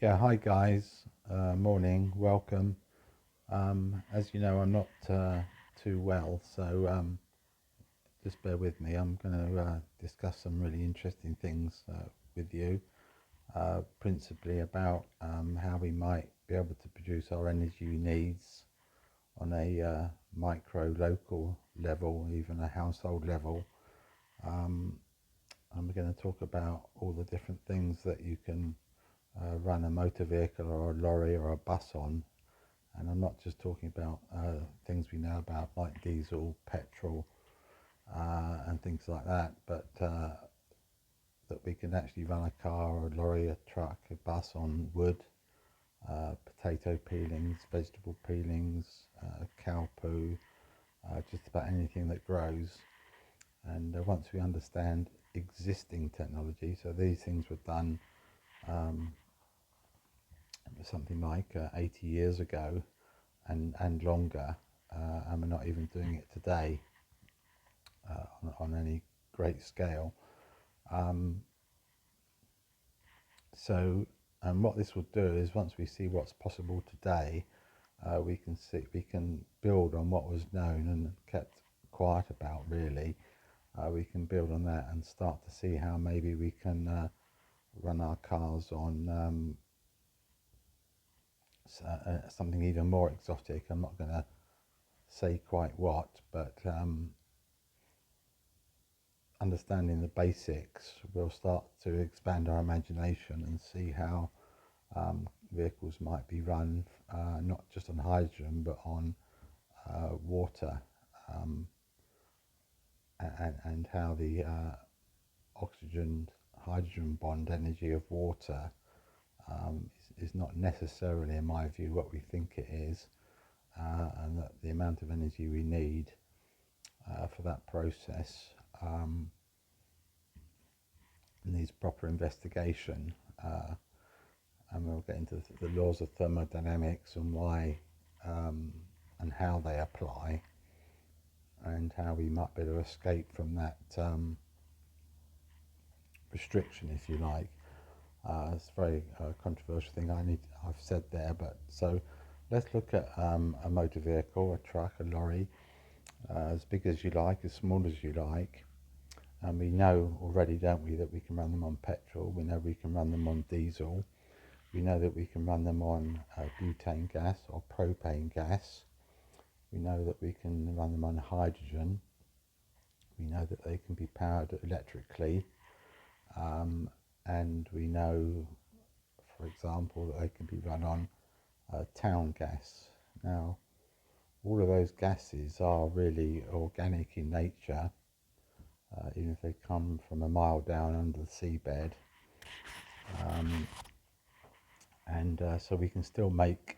Yeah, hi guys. Morning, welcome. As you know, I'm not too well, so just bear with me. I'm going to discuss some really interesting things with you, principally about how we might be able to produce our energy needs on a micro, local level, even a household level. And we're going to talk about all the different things that you can run a motor vehicle or a lorry or a bus on. And I'm not just talking about things we know about like diesel, petrol, and things like that, but that we can actually run a car or a lorry, a truck, a bus on wood, potato peelings, vegetable peelings, cow poo, just about anything that grows. And once we understand existing technology, so these things were done something like 80 years ago and longer, and we're not even doing it today on any great scale. So, and what this will do is once we see what's possible today, we can build on what was known and kept quiet about. Really, we can build on that and start to see how maybe we can run our cars on something even more exotic. I'm not going to say quite what, but understanding the basics, we'll start to expand our imagination and see how vehicles might be run not just on hydrogen but on water, and how the oxygen hydrogen bond energy of water is not necessarily, in my view, what we think it is, and that the amount of energy we need for that process needs proper investigation, and we'll get into the laws of thermodynamics and why and how they apply, and how we might be able to escape from that restriction, if you like. It's a very controversial thing I've said there, but so let's look at a motor vehicle, a truck, a lorry, as big as you like, as small as you like. And we know already, don't we, that we can run them on petrol. We know we can run them on diesel. We know that we can run them on butane gas or propane gas. We know that we can run them on hydrogen. We know that they can be powered electrically. And we know, for example, that they can be run on town gas. Now, all of those gases are really organic in nature, even if they come from a mile down under the seabed. So we can still make,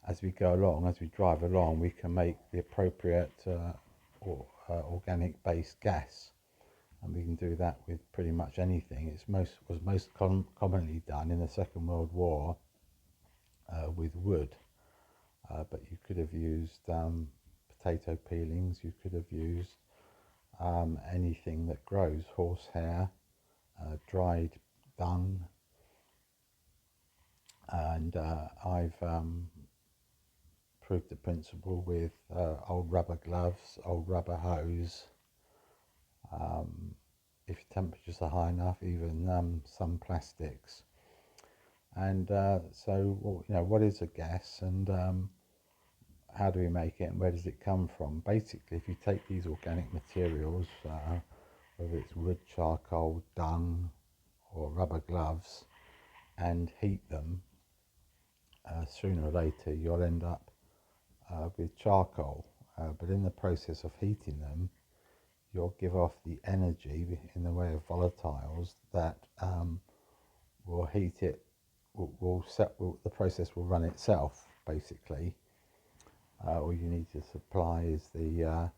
as we go along, as we drive along, we can make the appropriate organic based gas, and we can do that with pretty much anything. It was most commonly done in the Second World War with wood, but you could have used potato peelings, you could have used anything that grows, horsehair, dried dung, and I've proved the principle with old rubber gloves, old rubber hose. If temperatures are high enough, even some plastics. And so, what is a gas, and how do we make it, and where does it come from? Basically, if you take these organic materials, whether it's wood, charcoal, dung, or rubber gloves, and heat them, sooner or later you'll end up with charcoal. But in the process of heating them, you'll give off the energy in the way of volatiles that will heat it. The process will run itself, basically. All you need to supply is the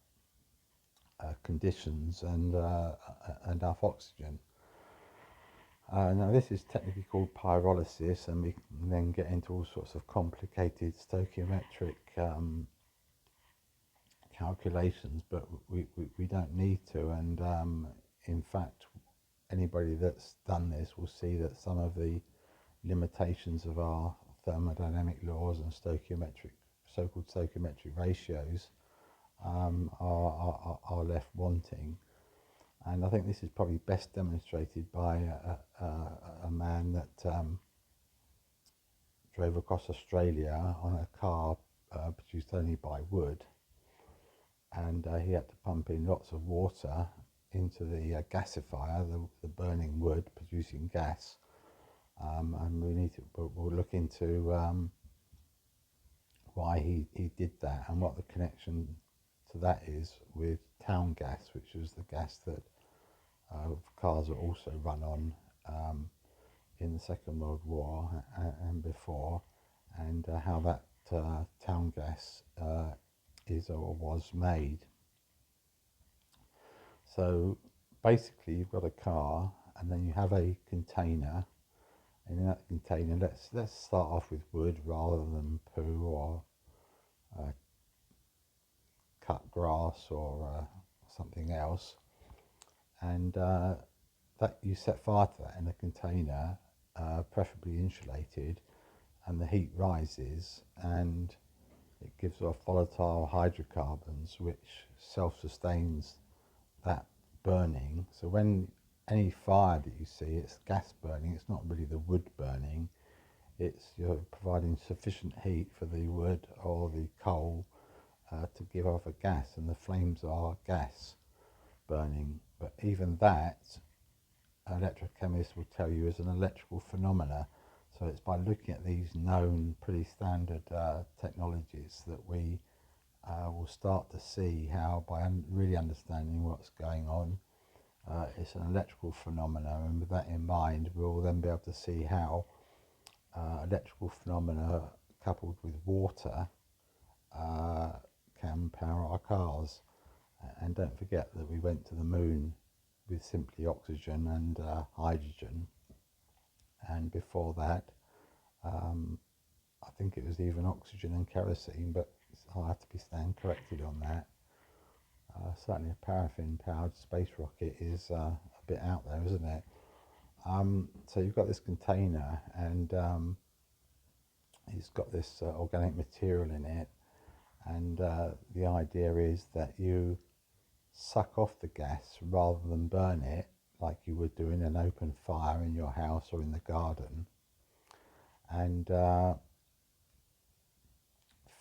conditions and enough oxygen. Now this is technically called pyrolysis, and we can then get into all sorts of complicated stoichiometric calculations, but we don't need to. And in fact, anybody that's done this will see that some of the limitations of our thermodynamic laws and so-called stoichiometric ratios are left wanting. And I think this is probably best demonstrated by a man that drove across Australia on a car produced only by wood, and he had to pump in lots of water into the gasifier, the burning wood producing gas. And we'll look into why he did that and what the connection to that is with town gas, which was the gas that cars are also run on in the Second World War and before, and how that town gas is or was made. So basically you've got a car and then you have a container, and in that container, let's start off with wood rather than poo or cut grass or something else, and that you set fire to that in a container, preferably insulated, and the heat rises and it gives off volatile hydrocarbons which self-sustains that burning. So when any fire that you see, it's gas burning, it's not really the wood burning, it's you're providing sufficient heat for the wood or the coal to give off a gas, and the flames are gas burning. But even that, electrochemists will tell you is an electrical phenomena. So it's by looking at these known, pretty standard technologies that we will start to see how, by really understanding what's going on, it's an electrical phenomena, and with that in mind, we'll then be able to see how electrical phenomena coupled with water can power our cars. And don't forget that we went to the moon with simply oxygen and hydrogen, and before that I think it was even oxygen and kerosene, but I'll have to stand corrected on that. Certainly a paraffin powered space rocket is a bit out there, isn't it? So you've got this container, and it's got this organic material in it, and the idea is that you suck off the gas rather than burn it like you would do in an open fire in your house or in the garden, and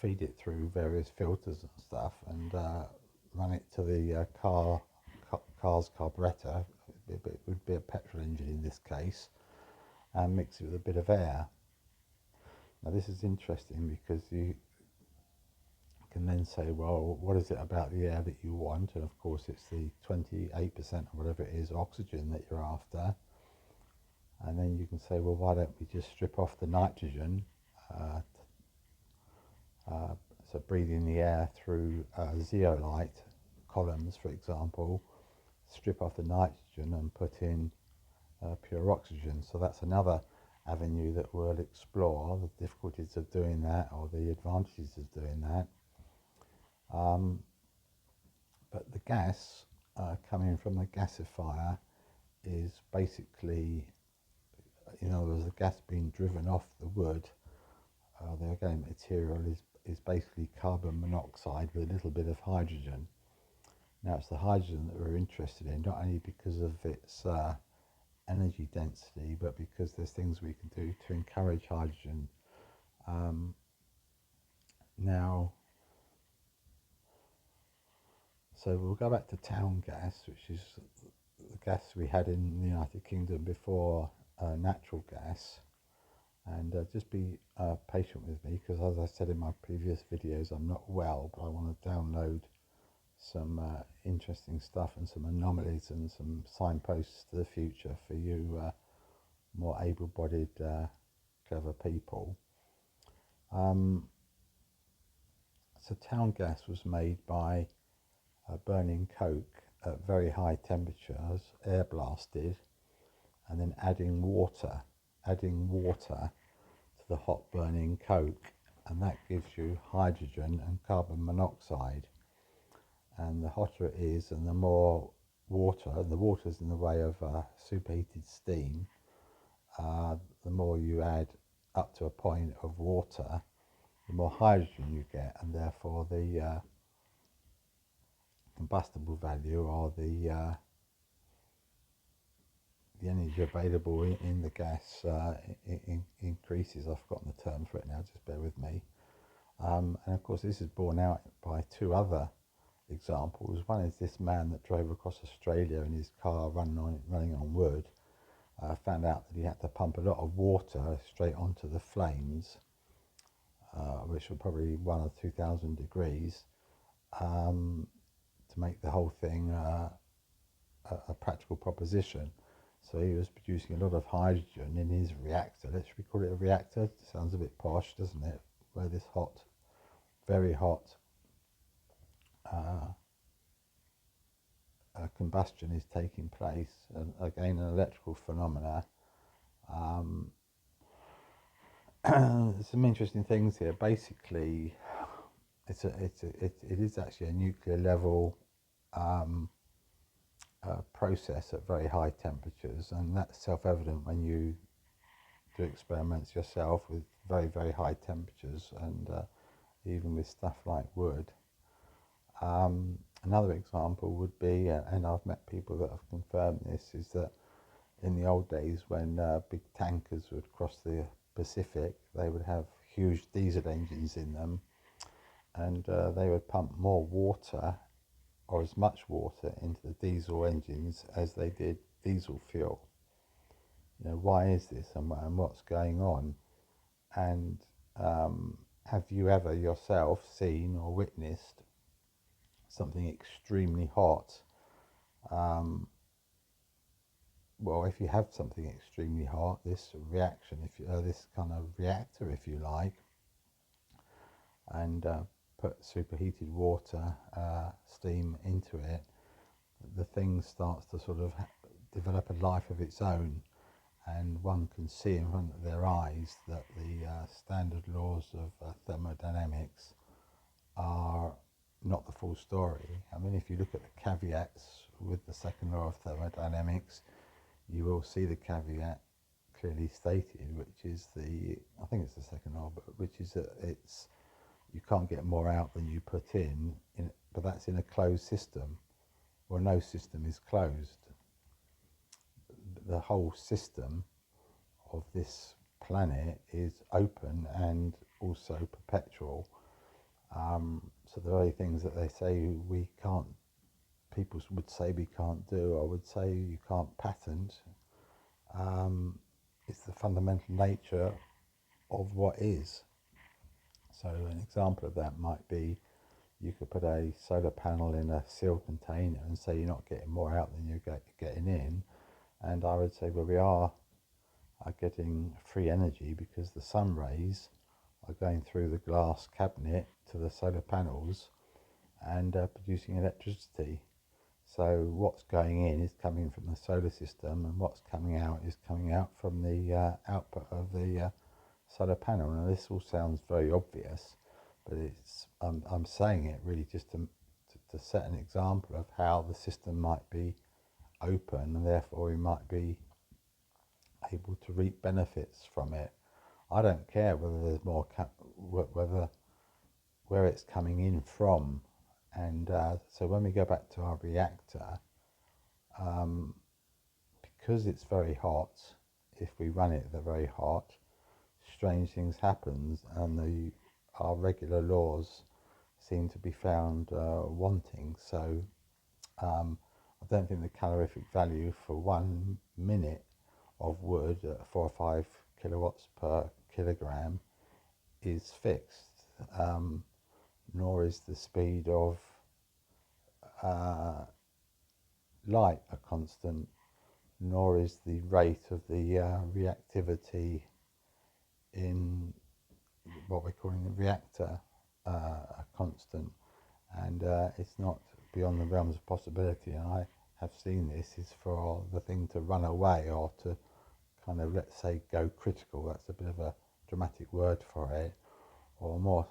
feed it through various filters and stuff, and run it to the car's carburetor. It would be a petrol engine in this case, and mix it with a bit of air. Now this is interesting because you can then say, well, what is it about the air that you want? And of course it's the 28% or whatever it is oxygen that you're after. And then you can say, well, why don't we just strip off the nitrogen, so breathing the air through zeolite columns, for example, strip off the nitrogen and put in pure oxygen. So that's another avenue that we'll explore, the difficulties of doing that or the advantages of doing that. But the gas coming from the gasifier is basically, in other words, the gas being driven off the wood, the organic material is basically carbon monoxide with a little bit of hydrogen. Now it's the hydrogen that we're interested in, not only because of its energy density, but because there's things we can do to encourage hydrogen. Now, so we'll go back to town gas, which is the gas we had in the United Kingdom before natural gas. And just be patient with me, because as I said in my previous videos, I'm not well, but I want to download some interesting stuff and some anomalies and some signposts to the future for you more able-bodied, clever people. So town gas was made by burning coke at very high temperatures, air blasted, and then adding water to the hot burning coke, and that gives you hydrogen and carbon monoxide. And the hotter it is and the more water, and the water's in the way of superheated steam, the more you add up to a point of water, the more hydrogen you get, and therefore the combustible value, or the energy available in the gas increases. I've forgotten the term for it now, just bear with me. And of course this is borne out by two other examples. One is this man that drove across Australia in his car running on wood, found out that he had to pump a lot of water straight onto the flames, which were probably 1,000 or 2,000 degrees, to make the whole thing a practical proposition. So he was producing a lot of hydrogen in his reactor. Let's call it a reactor. It sounds a bit posh, doesn't it? Where this hot, very hot combustion is taking place. And again, an electrical phenomena. Some interesting things here. Basically, it is actually a nuclear level process at very high temperatures, and that's self-evident when you do experiments yourself with very, very high temperatures, and even with stuff like wood. Another example would be, and I've met people that have confirmed this, is that in the old days when big tankers would cross the Pacific, they would have huge diesel engines in them, and they would pump more water, or as much water, into the diesel engines as they did diesel fuel. You know, why is this, and what's going on? And have you ever yourself seen or witnessed something extremely hot? Well, if you have something extremely hot, this reaction, this kind of reactor, if you like, and put superheated water, steam into it, the thing starts to sort of develop a life of its own, and one can see in front of their eyes that the standard laws of thermodynamics are not the full story. I mean, if you look at the caveats with the second law of thermodynamics, you will see the caveat clearly stated, which is I think it's the second law, but which is that you can't get more out than you put in, but that's in a closed system. Well, no system is closed. The whole system of this planet is open and also perpetual. So the very things that they say we can't, people would say we can't do, or would say you can't patent, it's the fundamental nature of what is. So an example of that might be, you could put a solar panel in a sealed container and say you're not getting more out than you're getting in, and I would say, well, we are getting free energy because the sun rays are going through the glass cabinet to the solar panels and producing electricity. So what's going in is coming from the solar system, and what's coming out is coming out from the output of the solar panel. Now this all sounds very obvious, but I'm saying it really just to set an example of how the system might be open, and therefore we might be able to reap benefits from it. I don't care whether there's more where it's coming in from. And so when we go back to our reactor, because it's very hot, if we run it very hot, strange things happen, and our regular laws seem to be found wanting. So I don't think the calorific value for 1 minute of wood at 4 or 5 kilowatts per kilogram is fixed, nor is the speed of light a constant, nor is the rate of the reactivity in what we're calling the reactor a constant. And it's not beyond the realms of possibility, and I have seen this, is for the thing to run away, or to kind of, let's say, go critical. That's a bit of a dramatic word for it. Or more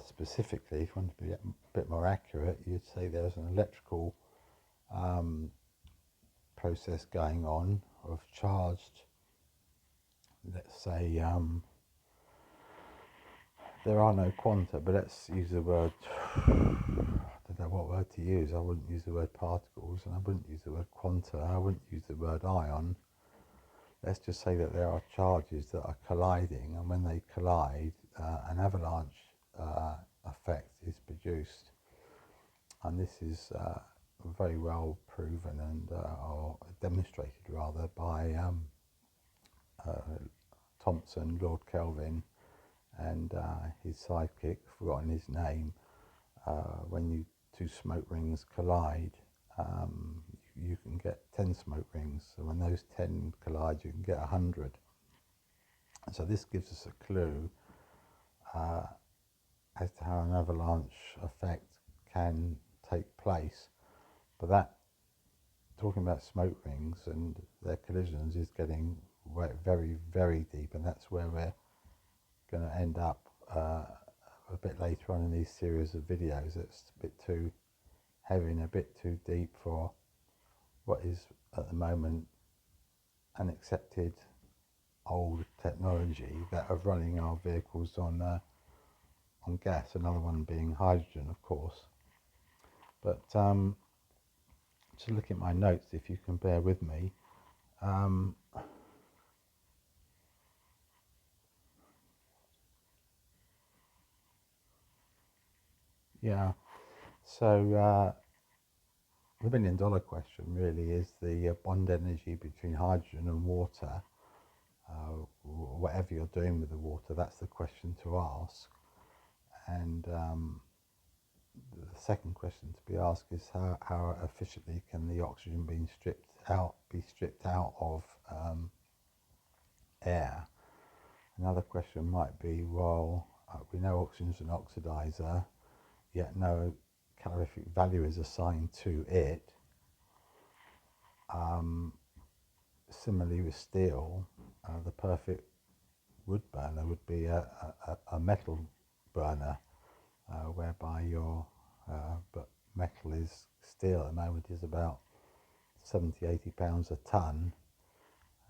specifically, if you want to be a bit more accurate, you'd say there's an electrical process going on of charged let's say, there are no quanta, but let's use the word, I don't know what word to use. I wouldn't use the word particles, and I wouldn't use the word quanta, I wouldn't use the word ion. Let's just say that there are charges that are colliding, and when they collide, an avalanche effect is produced. And this is very well proven and or demonstrated rather by Thomson, Lord Kelvin, and his sidekick, forgotten his name. When two smoke rings collide, you can get 10 smoke rings. So when those 10 collide, you can get 100. So this gives us a clue as to how an avalanche effect can take place. But that, talking about smoke rings and their collisions, is getting very, very deep, and that's where we're going to end up a bit later on in these series of videos. It's a bit too heavy and a bit too deep for what is at the moment an accepted old technology that of running our vehicles on gas, another one being hydrogen, of course. But to look at my notes, if you can bear with me. Yeah, so the $1 million question really is the bond energy between hydrogen and water. Whatever you're doing with the water, that's the question to ask. And the second question to be asked is how efficiently can the oxygen be stripped out of air. Another question might be, well, we know oxygen is an oxidizer, yet no calorific value is assigned to it. Similarly with steel, the perfect wood burner would be a metal burner, whereby your but metal is, steel at the moment is about 70-80 pounds a ton,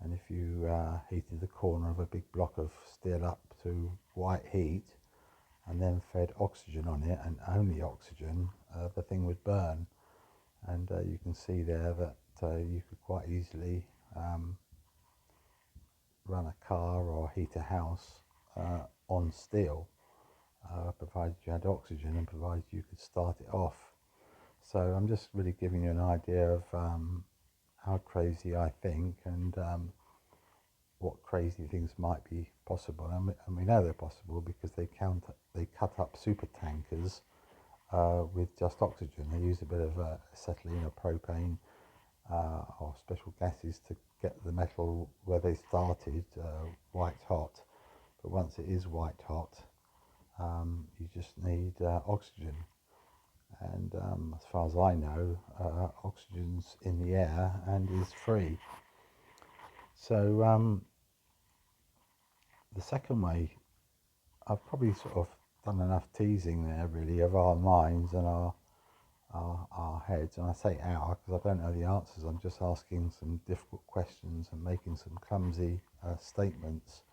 and if you heated the corner of a big block of steel up to white heat and then fed oxygen on it, and only oxygen, the thing would burn. And you can see there that you could quite easily run a car or heat a house on steel, provided you had oxygen and provided you could start it off. So I'm just really giving you an idea of how crazy I think, and what crazy things might be possible. And we know they're possible because they cut up super tankers with just oxygen. They use a bit of acetylene or propane or special gases to get the metal where they started white hot. But once it is white hot, you just need oxygen. And as far as I know, oxygen's in the air and is free. So the second way, I've probably sort of done enough teasing there really of our minds and our heads, and I say our because I don't know the answers. I'm just asking some difficult questions and making some clumsy statements.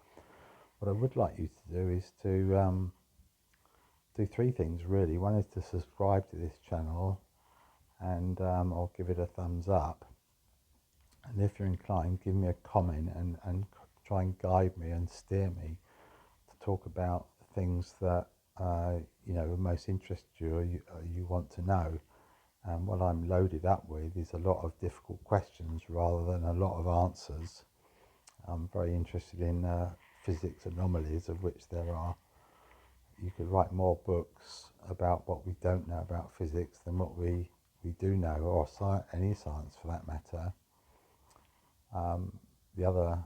What I would like you to do is to do three things really. One is to subscribe to this channel, and I'll give it a thumbs up. And if you're inclined, give me a comment and try and guide me and steer me to talk about the things that most interest you or you want to know. And what I'm loaded up with is a lot of difficult questions rather than a lot of answers. I'm very interested in physics anomalies, of which there are. You could write more books about what we don't know about physics than what we do know, or any science for that matter. The other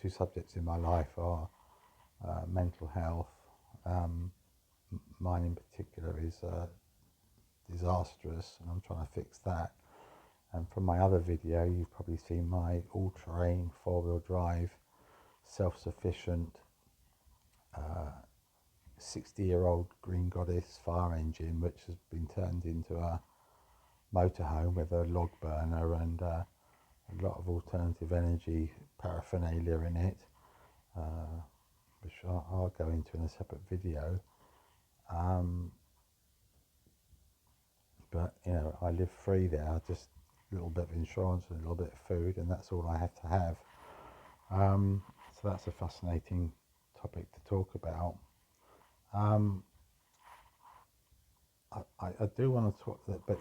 two subjects in my life are mental health. Mine in particular is disastrous, and I'm trying to fix that. And from my other video, you've probably seen my all-terrain four-wheel drive, self-sufficient 60-year-old Green Goddess fire engine, which has been turned into a motorhome with a log burner and a lot of alternative energy paraphernalia in it, which I'll go into in a separate video. But you know, I live free there, just a little bit of insurance and a little bit of food, and that's all I have to have. So that's a fascinating topic to talk about. I do want to talk that, but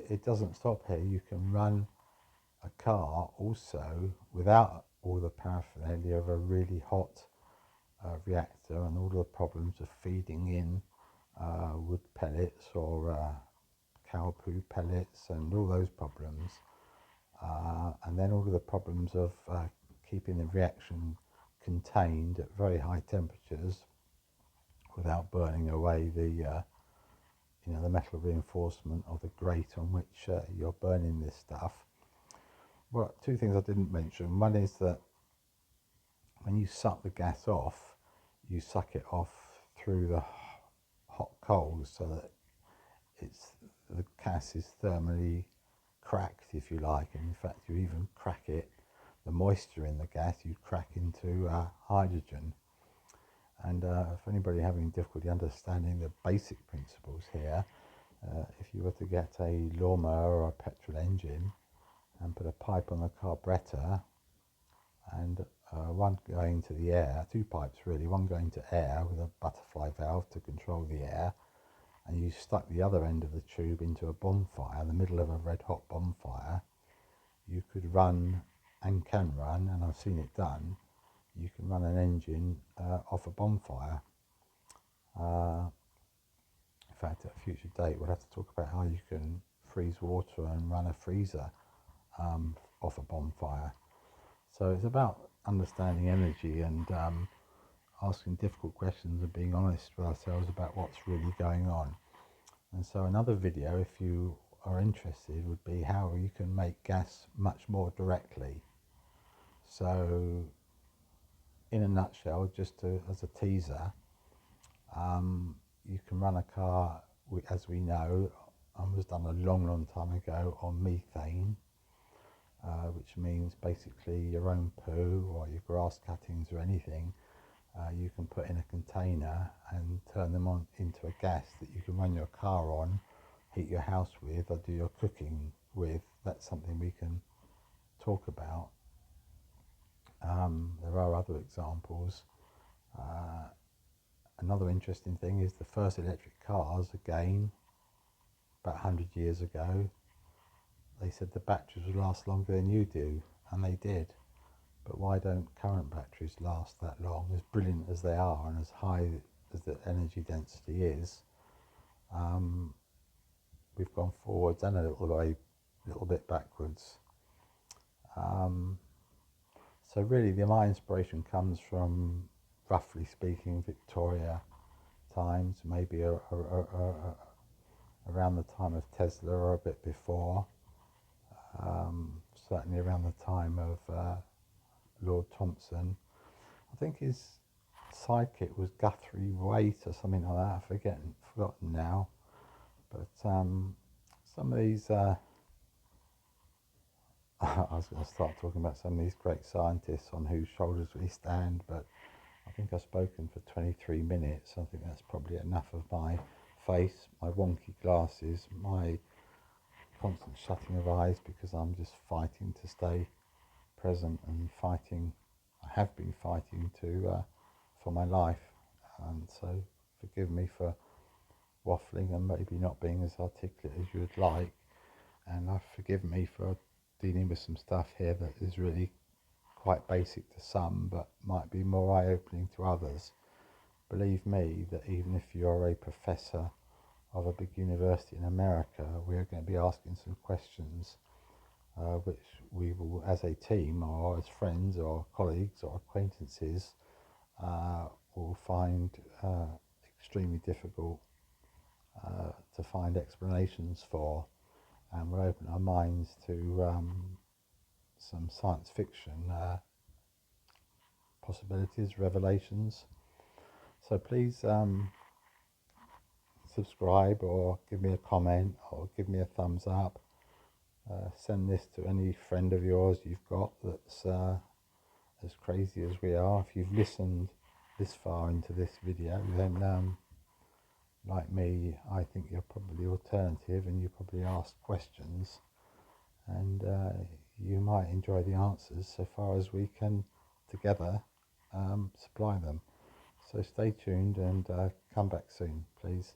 it doesn't stop here. You can run a car also without all the paraphernalia of a really hot reactor and all the problems of feeding in wood pellets or cow poo pellets and all those problems, and then all of the problems of keeping the reaction contained at very high temperatures without burning away the the metal reinforcement of the grate on which you're burning this stuff. Well, two things I didn't mention. One is that when you suck the gas off, you suck it off through the hot coals so that the gas is thermally cracked, if you like, and in fact you even crack it, the moisture in the gas, you crack into hydrogen. And if anybody having difficulty understanding the basic principles here, if you were to get a lawnmower or a petrol engine and put a pipe on the carburetor and one going to the air, two pipes really, one going to air with a butterfly valve to control the air, and you stuck the other end of the tube into a bonfire, the middle of a red hot bonfire, you could run, and can run, and I've seen it done, you can run an engine off a bonfire. In fact, at a future date we'll have to talk about how you can freeze water and run a freezer off a bonfire. So it's about understanding energy and asking difficult questions and being honest with ourselves about what's really going on. And so another video, if you are interested, would be how you can make gas much more directly. So in a nutshell, just as a teaser, you can run a car, as we know, and was done a long time ago, on methane, which means basically your own poo or your grass cuttings or anything, you can put in a container and turn them on into a gas that you can run your car on, heat your house with, or do your cooking with. That's something we can talk about. There are other examples. Another interesting thing is the first electric cars, again, about 100 years ago, they said the batteries would last longer than you do, and they did. But why don't current batteries last that long? As brilliant as they are and as high as the energy density is, we've gone forwards and a little bit backwards. So really my inspiration comes from, roughly speaking, Victoria times, maybe around the time of Tesla or a bit before, certainly around the time of Lord Thompson. I think his sidekick was Guthrie Waite or something like that. I've forgotten now. But some of these, I was going to start talking about some of these great scientists on whose shoulders we stand, but I think I've spoken for 23 minutes. I think that's probably enough of my face, my wonky glasses, my constant shutting of eyes, because I'm just fighting to stay present and fighting. I have been fighting for my life, and so forgive me for waffling and maybe not being as articulate as you would like, and forgive me for dealing with some stuff here that is really quite basic to some but might be more eye-opening to others. Believe me that even if you're a professor of a big university in America, we're going to be asking some questions which we will, as a team or as friends or colleagues or acquaintances, will find extremely difficult to find explanations for, and we'll open our minds to some science fiction possibilities, revelations. So please subscribe or give me a comment or give me a thumbs up. Send this to any friend of yours you've got that's as crazy as we are. If you've listened this far into this video, then like me, I think you're probably alternative and you probably ask questions, and you might enjoy the answers so far as we can together supply them. So stay tuned and come back soon, please.